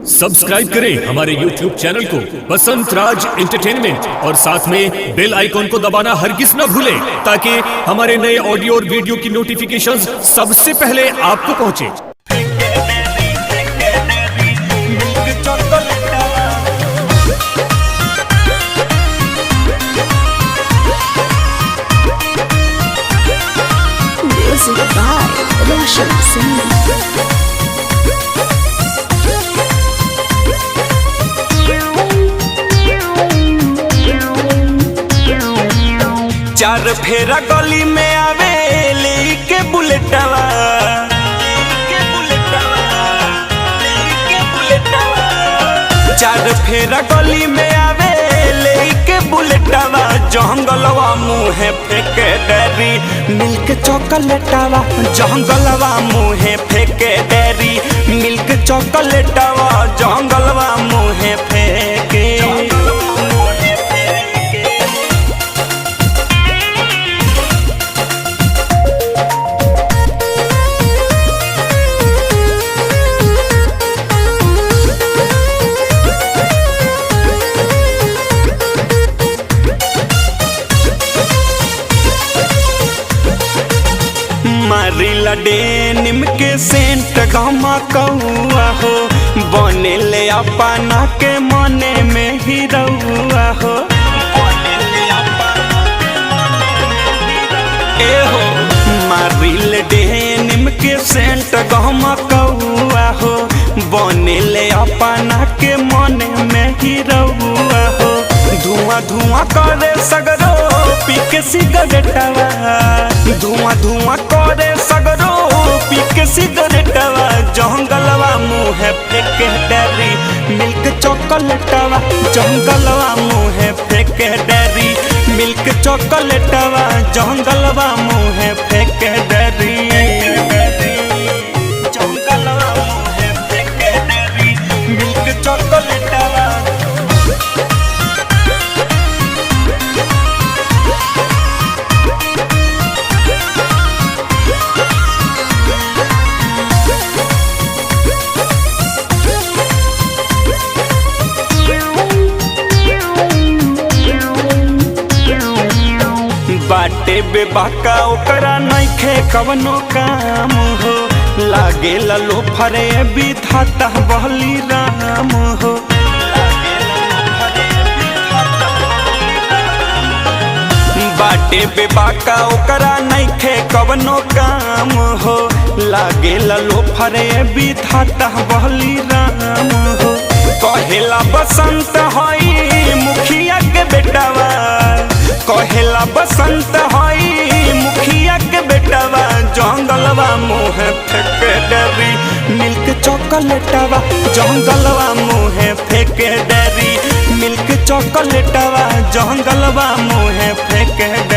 Subscribe करें हमारे YouTube channel को बसंत राज एंटरटेनमेंट और साथ में बेल आइकॉन को दबाना हरगिज न भूलें ताकि हमारे नए ऑडियो और वीडियो की नोटिफिकेशंस सबसे पहले आपको पहुंचे। Music by Roshan Singh। चार फेरा गली में आवे लेके बुलेटवा, चार फेरा गली में आवे लेके बुलेटवा, जंगलवा मुँहे फेंके डेरी मिल्क चॉकलेटवा, जंगलवा मुँहे फेंके डेरी मिल्क चॉकलेटवा, जंगलवा मुँहे फेंके। मारिला डेनिम के सेंट घमा कौआ हो, बने ले अपना के मने में ही रहुआ हो। ए हो मारिल डेनिम के सेंट घमा कौआ हो, बने ले अपना के मने में ही रहुआ हो। धुआं धुआं करे सगरो पी के सिगरेटवा, धुआं धुआं करे सगरो पी के सिगरेटवा, जंगलवा मुँहे फेंके डेरी मिल्क चॉकलेटवा, जंगलवा मुँहे फेंके डेरी मिल्क चॉकलेटवा, जंगलवा मुँहे फेंके डेरी, जंगलवा मुँहे फेंके डेरी मिल्क चॉकलेटवा। बाटे बेबाका ओकरा नइखे कवनो काम हो, लागे लो फरे विधाता बहली राम हो। बाटे बेबाका ओकरा नइखे कवनो काम हो, लागे लो फरे विधाता बहली राम हो। कहेला बसंत हई मुखिया के बेटावा, कहेला बसंत हई मुखिया के बेटावा, जंगलवा मुँहे फेंके डेरी मिल्क चॉकलेटवा, जंगलवा मुँहे फेंके डेरी मिल्क चॉकलेटवा, जंगलवा मुँहे फेंके डेरी।